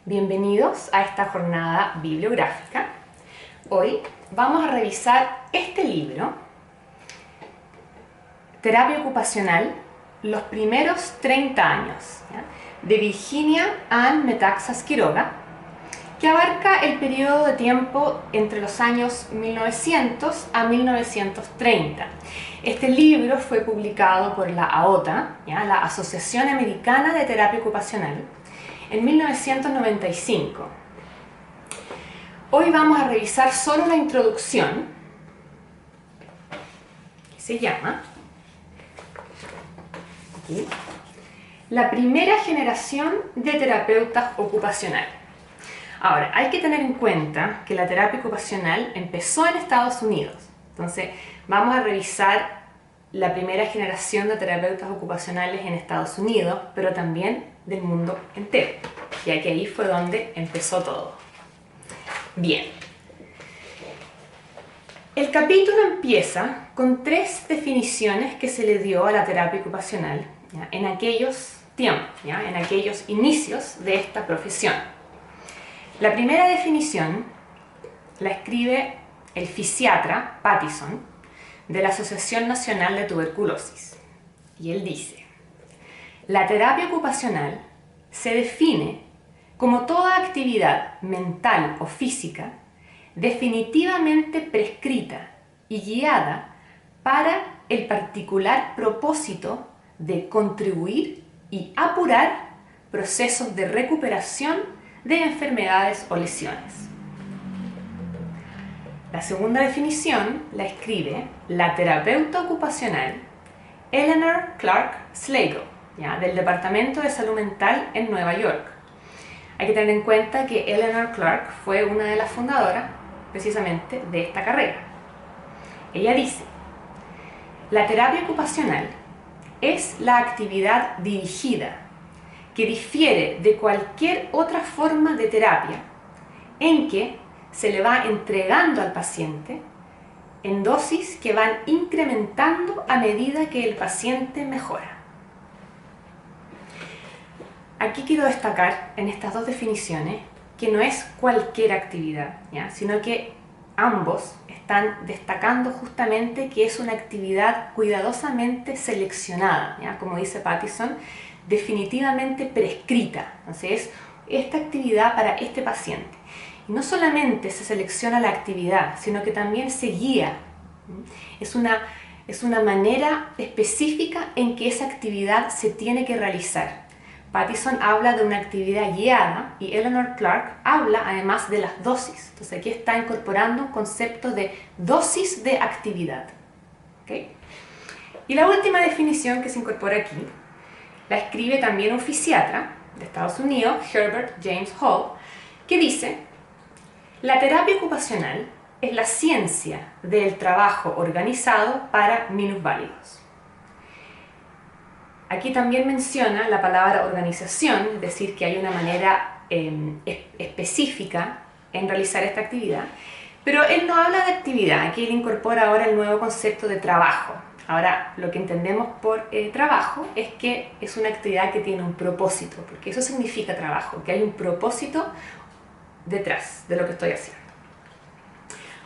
Bienvenidos a esta jornada bibliográfica. Hoy vamos a revisar este libro, Terapia Ocupacional, los primeros 30 años, ¿ya?, de Virginia Ann Metaxas Quiroga, que abarca el periodo de tiempo entre los años 1900 a 1930. Este libro fue publicado por la AOTA, ¿ya?, la Asociación Americana de Terapia Ocupacional, en 1995. Hoy vamos a revisar solo la introducción, que se llama aquí, La primera generación de terapeutas ocupacionales. Ahora, hay que tener en cuenta que la terapia ocupacional empezó en Estados Unidos. Entonces, vamos a revisar la primera generación de terapeutas ocupacionales en Estados Unidos, pero también del mundo entero, ya que ahí fue donde empezó todo. Bien. El capítulo empieza con 3 definiciones que se le dio a la terapia ocupacional, ¿ya?, en aquellos tiempos, ¿ya?, en aquellos inicios de esta profesión. La primera definición la escribe el fisiatra Pattison de la Asociación Nacional de Tuberculosis. Y él dice: la terapia ocupacional se define como toda actividad mental o física definitivamente prescrita y guiada para el particular propósito de contribuir y apurar procesos de recuperación de enfermedades o lesiones. La segunda definición la escribe la terapeuta ocupacional Eleanor Clark Slagle, ¿ya?, del Departamento de Salud Mental en Nueva York. Hay que tener en cuenta que Eleanor Clark fue una de las fundadoras precisamente de esta carrera. Ella dice: la terapia ocupacional es la actividad dirigida que difiere de cualquier otra forma de terapia en que se le va entregando al paciente en dosis que van incrementando a medida que el paciente mejora. Aquí quiero destacar en estas 2 definiciones que no es cualquier actividad, ¿ya?, sino que ambos están destacando justamente que es una actividad cuidadosamente seleccionada, ¿ya?, como dice Pattison, definitivamente prescrita. Entonces, esta actividad para este paciente. Y no solamente se selecciona la actividad, sino que también se guía. Es una manera específica en que esa actividad se tiene que realizar. Pattison habla de una actividad guiada y Eleanor Clark habla además de las dosis. Entonces aquí está incorporando un concepto de dosis de actividad. ¿Okay? Y la última definición que se incorpora aquí la escribe también un fisiatra de Estados Unidos, Herbert James Hall, que dice: la terapia ocupacional es la ciencia del trabajo organizado para minusválidos. Aquí también menciona la palabra organización, es decir, que hay una manera específica en realizar esta actividad, pero él no habla de actividad. Aquí él incorpora ahora el nuevo concepto de trabajo. Ahora, lo que entendemos por trabajo es que es una actividad que tiene un propósito, porque eso significa trabajo, que hay un propósito detrás de lo que estoy haciendo.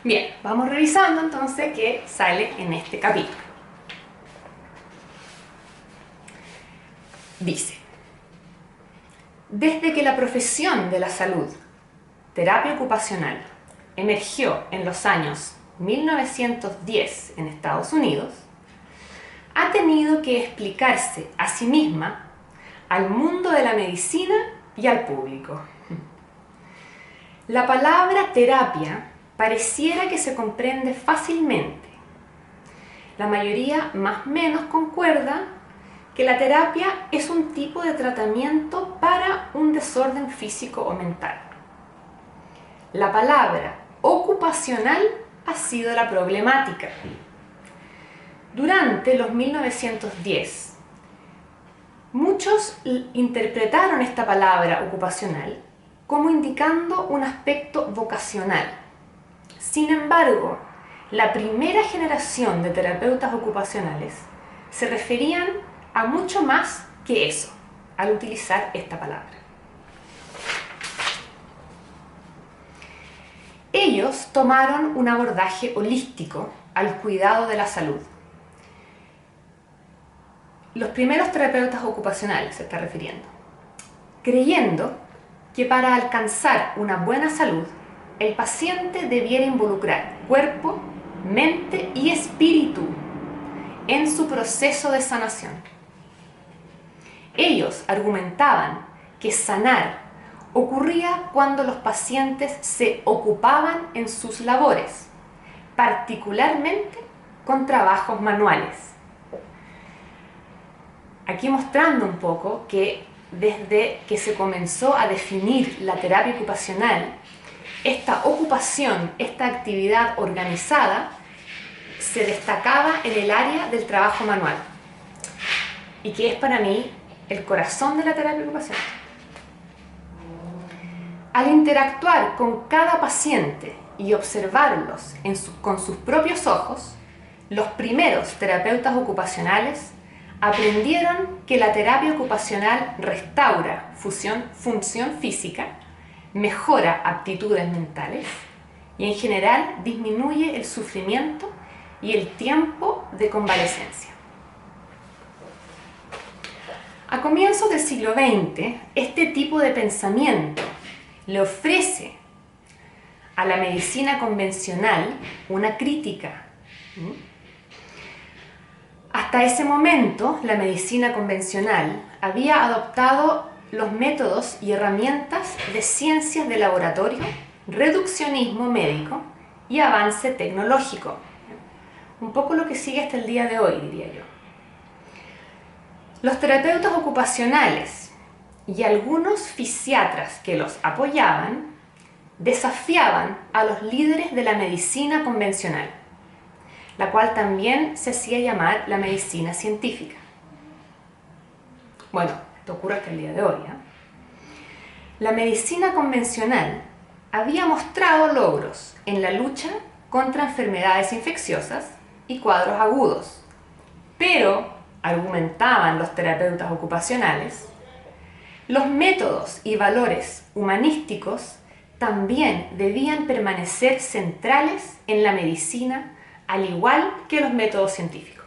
Bien, vamos revisando entonces qué sale en este capítulo. Dice: desde que la profesión de la salud, terapia ocupacional, emergió en los años 1910 en Estados Unidos, ha tenido que explicarse a sí misma, al mundo de la medicina y al público. La palabra terapia pareciera que se comprende fácilmente. La mayoría más o menos concuerda que la terapia es un tipo de tratamiento para un desorden físico o mental. La palabra ocupacional ha sido la problemática. Durante los 1910, muchos interpretaron esta palabra ocupacional como indicando un aspecto vocacional. Sin embargo, la primera generación de terapeutas ocupacionales se referían a mucho más que eso al utilizar esta palabra. Ellos tomaron un abordaje holístico al cuidado de la salud. Los primeros terapeutas ocupacionales se está refiriendo, creyendo que para alcanzar una buena salud, el paciente debiera involucrar cuerpo, mente y espíritu en su proceso de sanación. Ellos argumentaban que sanar ocurría cuando los pacientes se ocupaban en sus labores, particularmente con trabajos manuales. Aquí mostrando un poco que desde que se comenzó a definir la terapia ocupacional, esta ocupación, esta actividad organizada, se destacaba en el área del trabajo manual, y que es para mí el corazón de la terapia ocupacional. Al interactuar con cada paciente y observarlos con sus propios ojos, los primeros terapeutas ocupacionales aprendieron que la terapia ocupacional restaura función física, mejora aptitudes mentales y en general disminuye el sufrimiento y el tiempo de convalecencia. A comienzos del siglo XX, este tipo de pensamiento le ofrece a la medicina convencional una crítica. Hasta ese momento, la medicina convencional había adoptado los métodos y herramientas de ciencias de laboratorio, reduccionismo médico y avance tecnológico. Un poco lo que sigue hasta el día de hoy, diría yo. Los terapeutas ocupacionales y algunos fisiatras que los apoyaban desafiaban a los líderes de la medicina convencional, la cual también se hacía llamar la medicina científica. Bueno, esto ocurre hasta el día de hoy, ¿eh? La medicina convencional había mostrado logros en la lucha contra enfermedades infecciosas y cuadros agudos, pero, argumentaban los terapeutas ocupacionales, los métodos y valores humanísticos también debían permanecer centrales en la medicina, al igual que los métodos científicos.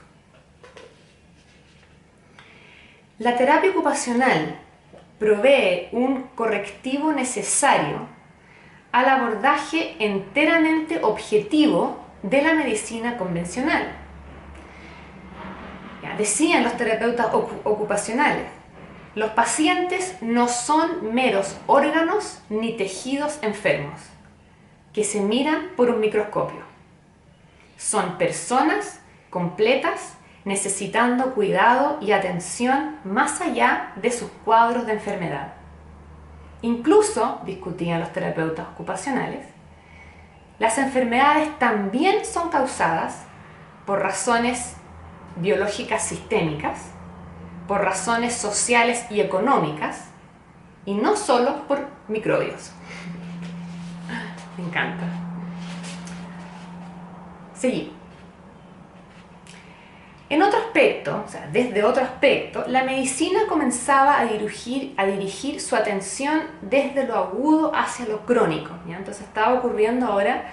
La terapia ocupacional provee un correctivo necesario al abordaje enteramente objetivo de la medicina convencional. Ya decían los terapeutas ocupacionales, los pacientes no son meros órganos ni tejidos enfermos que se miran por un microscopio. Son personas completas necesitando cuidado y atención más allá de sus cuadros de enfermedad. Incluso, discutían los terapeutas ocupacionales, las enfermedades también son causadas por razones biológicas sistémicas, por razones sociales y económicas, y no solo por microbios. Me encanta. Seguimos. En otro aspecto, o sea, desde otro aspecto, la medicina comenzaba a dirigir su atención desde lo agudo hacia lo crónico, ¿ya? Entonces estaba ocurriendo ahora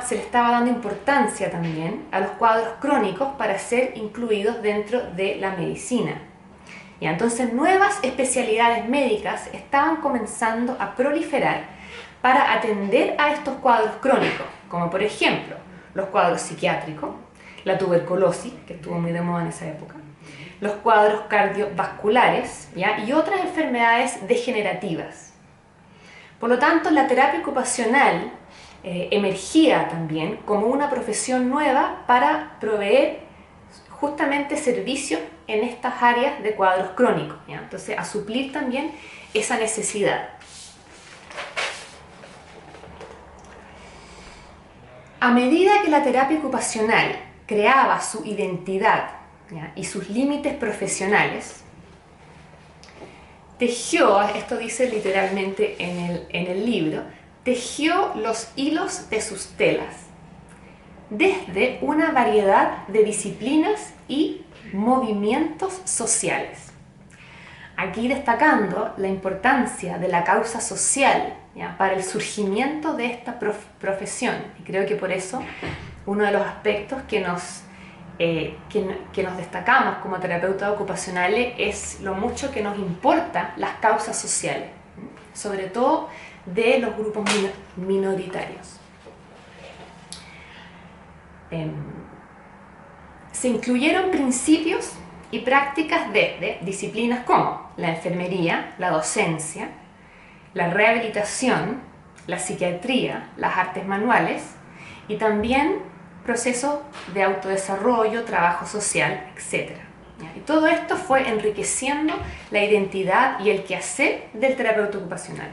se le estaba dando importancia también a los cuadros crónicos para ser incluidos dentro de la medicina. ¿Ya? Entonces nuevas especialidades médicas estaban comenzando a proliferar para atender a estos cuadros crónicos, como por ejemplo los cuadros psiquiátricos, la tuberculosis, que estuvo muy de moda en esa época, los cuadros cardiovasculares, ¿ya? Y otras enfermedades degenerativas. Por lo tanto, la terapia ocupacional emergía también como una profesión nueva para proveer justamente servicios en estas áreas de cuadros crónicos, ¿ya? Entonces, a suplir también esa necesidad. A medida que la terapia ocupacional creaba su identidad, ¿ya? Y sus límites profesionales, tejió, esto dice literalmente en el libro, tejió los hilos de sus telas, desde una variedad de disciplinas y movimientos sociales, Aquí destacando la importancia de la causa social, ¿ya?, para el surgimiento de esta profesión. Y creo que por eso uno de los aspectos que nos destacamos como terapeutas ocupacionales es lo mucho que nos importan las causas sociales, sobre todo de los grupos minoritarios. Se incluyeron principios y prácticas desde disciplinas como la enfermería, la docencia, la rehabilitación, la psiquiatría, las artes manuales y también procesos de autodesarrollo, trabajo social, etc. Y todo esto fue enriqueciendo la identidad y el quehacer del terapeuta ocupacional.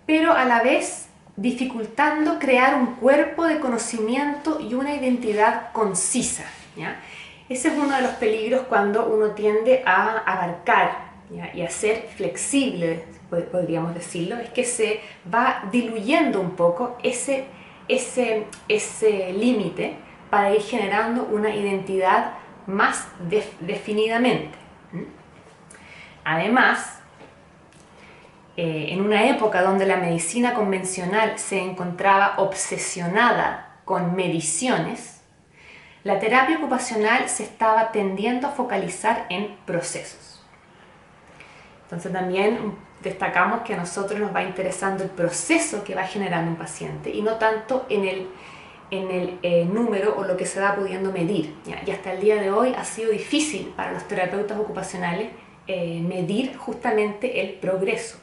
Pero a la vez dificultando crear un cuerpo de conocimiento y una identidad concisa, ¿ya? Ese es uno de los peligros cuando uno tiende a abarcar, ¿ya?, y a ser flexible, podríamos decirlo, es que se va diluyendo un poco ese límite para ir generando una identidad más definidamente. Además, en una época donde la medicina convencional se encontraba obsesionada con mediciones, la terapia ocupacional se estaba tendiendo a focalizar en procesos. Entonces también destacamos que a nosotros nos va interesando el proceso que va generando un paciente y no tanto en el número o lo que se va pudiendo medir, ¿ya? Y hasta el día de hoy ha sido difícil para los terapeutas ocupacionales medir justamente el progreso.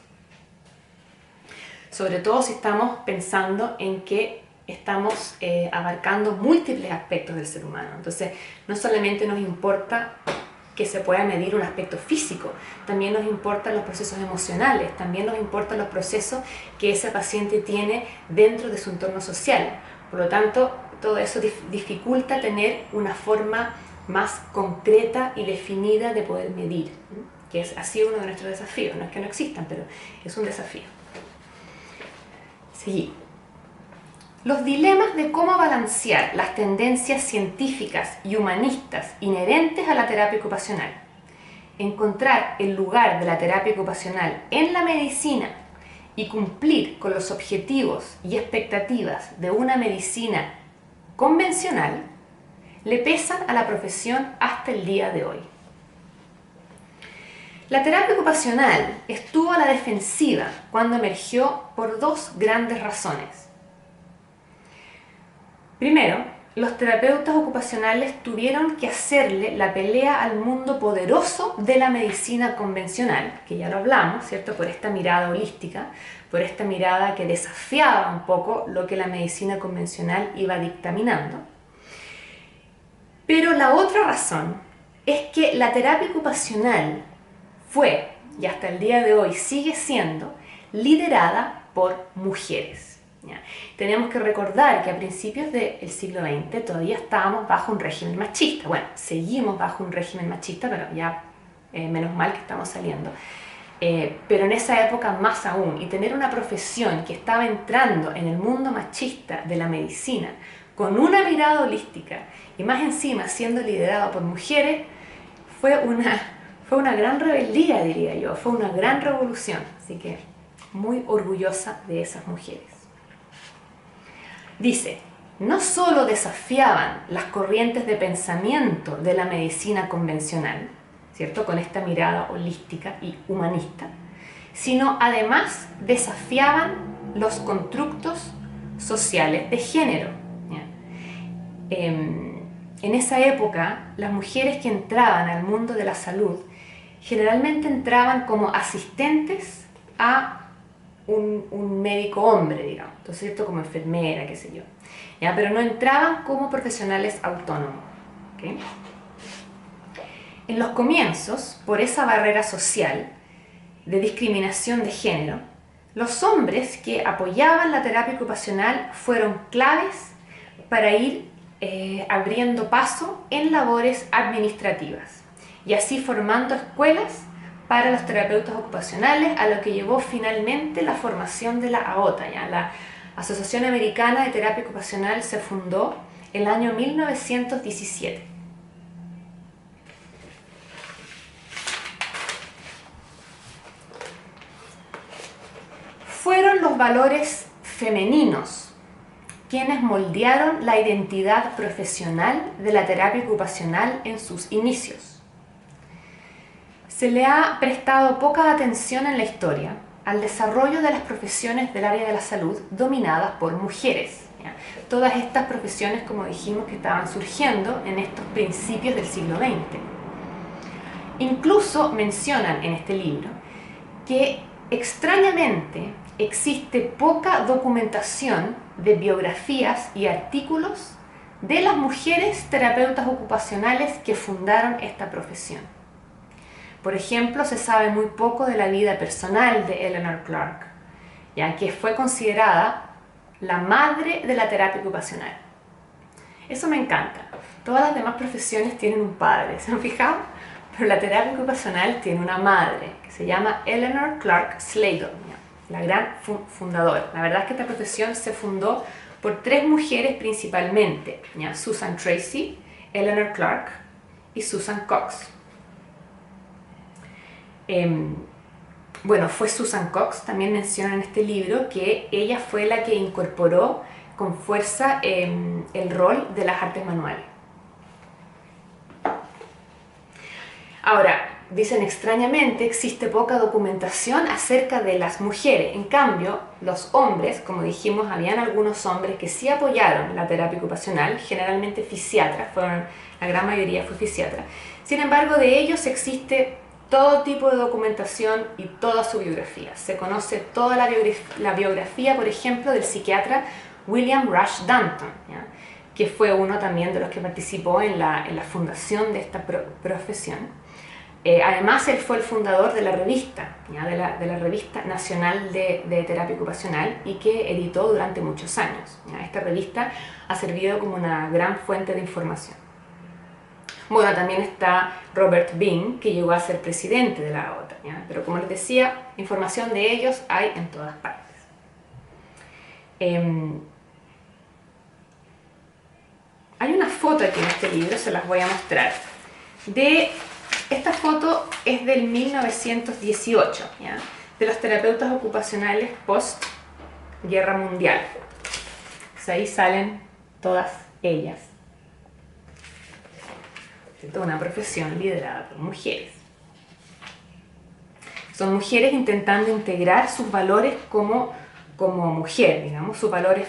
Sobre todo si estamos pensando en que estamos abarcando múltiples aspectos del ser humano. Entonces, no solamente nos importa que se pueda medir un aspecto físico, también nos importan los procesos emocionales, también nos importan los procesos que ese paciente tiene dentro de su entorno social. Por lo tanto, todo eso dificulta tener una forma más concreta y definida de poder medir, que ha sido uno de nuestros desafíos. No es que no existan, pero es un desafío. Sí. Los dilemas de cómo balancear las tendencias científicas y humanistas inherentes a la terapia ocupacional, encontrar el lugar de la terapia ocupacional en la medicina y cumplir con los objetivos y expectativas de una medicina convencional, le pesan a la profesión hasta el día de hoy. La terapia ocupacional estuvo a la defensiva cuando emergió por dos grandes razones. Primero, los terapeutas ocupacionales tuvieron que hacerle la pelea al mundo poderoso de la medicina convencional, que ya lo hablamos, ¿cierto?, por esta mirada holística, por esta mirada que desafiaba un poco lo que la medicina convencional iba dictaminando. Pero la otra razón es que la terapia ocupacional fue, y hasta el día de hoy sigue siendo, liderada por mujeres. ¿Ya? Tenemos que recordar que a principios del siglo XX todavía estábamos bajo un régimen machista. Bueno, seguimos bajo un régimen machista, pero ya menos mal que estamos saliendo. Pero en esa época más aún, y tener una profesión que estaba entrando en el mundo machista de la medicina con una mirada holística y más encima siendo liderado por mujeres, fue una gran rebeldía, diría yo, fue una gran revolución. Así que muy orgullosa de esas mujeres. Dice, no solo desafiaban las corrientes de pensamiento de la medicina convencional, ¿cierto?, con esta mirada holística y humanista, sino además desafiaban los constructos sociales de género. En esa época, las mujeres que entraban al mundo de la salud generalmente entraban como asistentes a un médico hombre, digamos, entonces esto como enfermera, qué sé yo, ¿ya? Pero no entraban como profesionales autónomos, ¿okay? En los comienzos, por esa barrera social de discriminación de género, los hombres que apoyaban la terapia ocupacional fueron claves para ir abriendo paso en labores administrativas y así formando escuelas para los terapeutas ocupacionales, a lo que llevó finalmente la formación de la AOTA. ¿Ya? La Asociación Americana de Terapia Ocupacional se fundó el año 1917. los valores femeninos quienes moldearon la identidad profesional de la terapia ocupacional en sus inicios. Se le ha prestado poca atención en la historia al desarrollo de las profesiones del área de la salud dominadas por mujeres. ¿Ya? Todas estas profesiones, como dijimos, que estaban surgiendo en estos principios del siglo XX. Incluso mencionan en este libro que extrañamente existe poca documentación de biografías y artículos de las mujeres terapeutas ocupacionales que fundaron esta profesión. Por ejemplo, se sabe muy poco de la vida personal de Eleanor Clark, ya que fue considerada la madre de la terapia ocupacional. Eso me encanta. Todas las demás profesiones tienen un padre, ¿se han fijado? Pero la terapia ocupacional tiene una madre, que se llama Eleanor Clark Slagle, la gran fundadora. La verdad es que esta profesión se fundó por 3 mujeres principalmente, ¿ya? Susan Tracy, Eleanor Clark y Susan Cox. Bueno, fue Susan Cox, también menciona en este libro que ella fue la que incorporó con fuerza el rol de las artes manuales. Ahora, dicen extrañamente existe poca documentación acerca de las mujeres. En cambio, los hombres, como dijimos, habían algunos hombres que sí apoyaron la terapia ocupacional, generalmente fisiatras, la gran mayoría fue fisiatra. Sin embargo, de ellos existe todo tipo de documentación y toda su biografía. Se conoce toda la biografía, por ejemplo, del psiquiatra William Rush Danton, ¿ya? Que fue uno también de los que participó en la fundación de esta profesión. Además, él fue el fundador de la revista, ¿ya? de la Revista Nacional de Terapia Ocupacional, y que editó durante muchos años, ¿ya? Esta revista ha servido como una gran fuente de información. Bueno, también está Robert Bean, que llegó a ser presidente de la OTA, ¿ya? Pero como les decía, información de ellos hay en todas partes. Hay una foto aquí en este libro, se las voy a mostrar. Esta foto es del 1918, ¿ya? De los terapeutas ocupacionales post-guerra mundial. Pues ahí salen todas ellas. Toda una profesión liderada por mujeres. Son mujeres intentando integrar sus valores como mujer, digamos, sus valores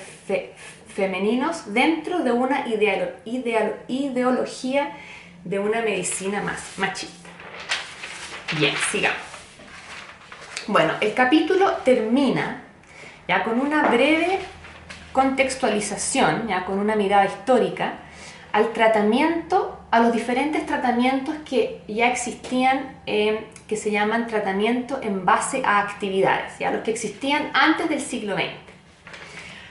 femeninos dentro de una ideología de una medicina más machista. Bien, sigamos. Bueno, el capítulo termina ya con una breve contextualización, ya con una mirada histórica a los diferentes tratamientos que ya existían, que se llaman tratamiento en base a actividades, ya los que existían antes del siglo XX.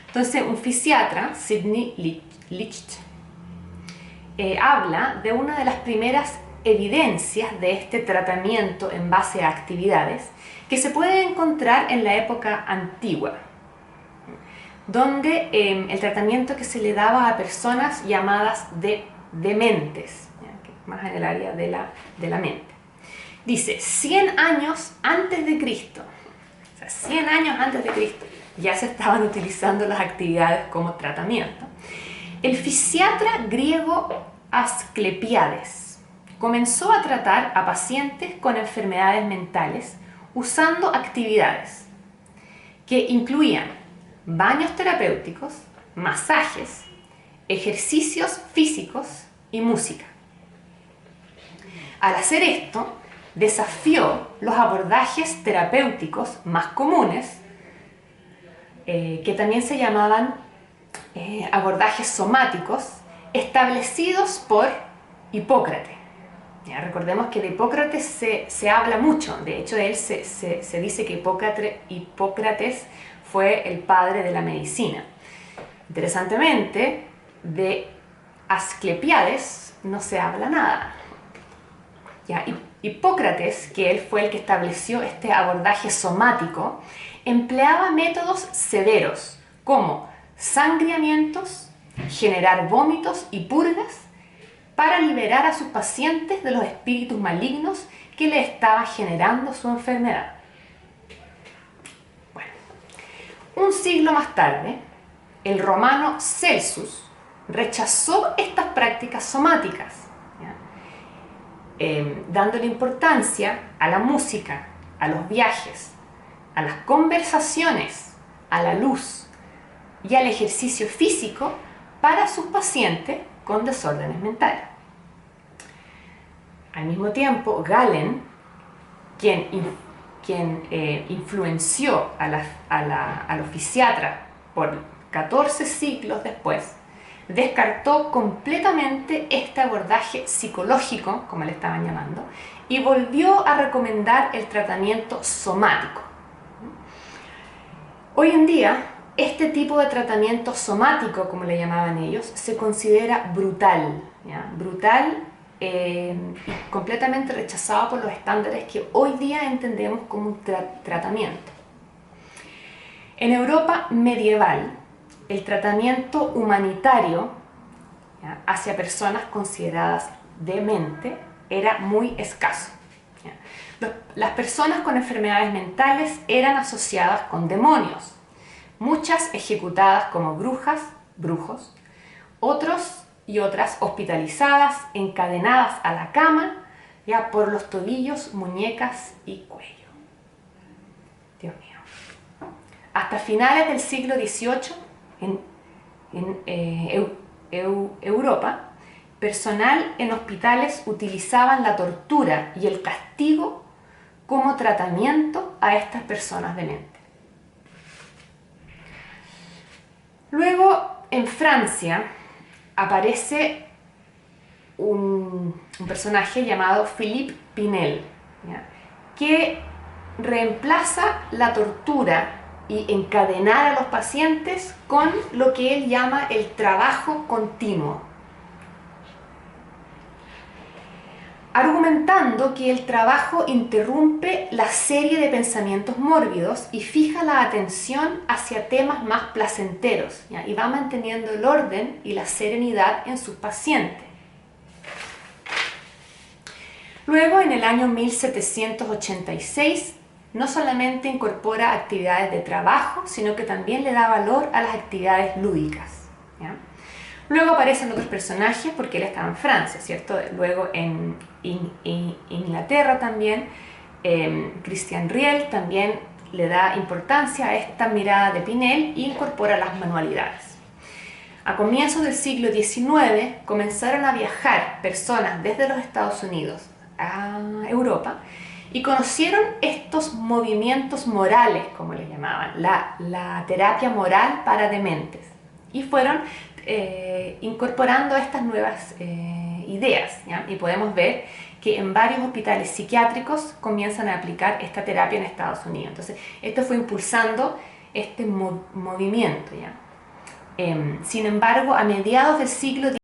Entonces, un fisiatra, Sidney Licht, habla de una de las primeras evidencias de este tratamiento en base a actividades que se puede encontrar en la época antigua, donde el tratamiento que se le daba a personas llamadas dementes, más en el área de la mente. Dice, 100 años antes de Cristo, o sea, 100 años antes de Cristo, ya se estaban utilizando las actividades como tratamiento. El fisiatra griego Asclepiades comenzó a tratar a pacientes con enfermedades mentales usando actividades que incluían baños terapéuticos, masajes, ejercicios físicos y música. Al hacer esto, desafió los abordajes terapéuticos más comunes, que también se llamaban abordajes somáticos, establecidos por Hipócrates. Ya, recordemos que de Hipócrates se habla mucho. De hecho, de él se dice que Hipócrates fue el padre de la medicina. Interesantemente, de Asclepiades no se habla nada. Ya, Hipócrates, que él fue el que estableció este abordaje somático, empleaba métodos severos como sangriamientos, generar vómitos y purgas para liberar a sus pacientes de los espíritus malignos que le estaba generando su enfermedad. Bueno, Un siglo más tarde, el romano Celsus rechazó estas prácticas somáticas, dándole importancia a la música, a los viajes, a las conversaciones, a la luz y al ejercicio físico para sus pacientes con desórdenes mentales. Al mismo tiempo, Galen, quien influenció a los fisiatras por 14 siglos después, descartó completamente este abordaje psicológico, como le estaban llamando, y volvió a recomendar el tratamiento somático. Hoy en día, este tipo de tratamiento somático, como le llamaban ellos, se considera brutal, ¿ya? Brutal y completamente rechazado por los estándares que hoy día entendemos como un tratamiento. En Europa medieval, el tratamiento humanitario, ¿ya?, hacia personas consideradas demente era muy escaso. Las personas con enfermedades mentales eran asociadas con demonios, muchas ejecutadas como brujas, brujos, otros y otras hospitalizadas, encadenadas a la cama, ya por los tobillos, muñecas y cuello. Dios mío. Hasta finales del siglo XVIII, en Europa, personal en hospitales utilizaban la tortura y el castigo como tratamiento a estas personas dementes. Luego, en Francia, aparece un personaje llamado Philippe Pinel, ¿ya?, que reemplaza la tortura y encadenar a los pacientes con lo que él llama el trabajo continuo, argumentando que el trabajo interrumpe la serie de pensamientos mórbidos y fija la atención hacia temas más placenteros, ¿ya?, y va manteniendo el orden y la serenidad en sus pacientes. Luego, en el año 1786, no solamente incorpora actividades de trabajo, sino que también le da valor a las actividades lúdicas, ¿ya? Luego aparecen otros personajes, porque él estaba en Francia, ¿cierto? Luego en Inglaterra también, Christian Riel también le da importancia a esta mirada de Pinel e incorpora las manualidades. A comienzos del siglo XIX comenzaron a viajar personas desde los Estados Unidos a Europa y conocieron estos movimientos morales, como les llamaban, la terapia moral para dementes, y fueron incorporando estas nuevas ideas, ¿ya? Y podemos ver que en varios hospitales psiquiátricos comienzan a aplicar esta terapia en Estados Unidos. Entonces, esto fue impulsando este movimiento, ¿ya? Sin embargo, a mediados del siglo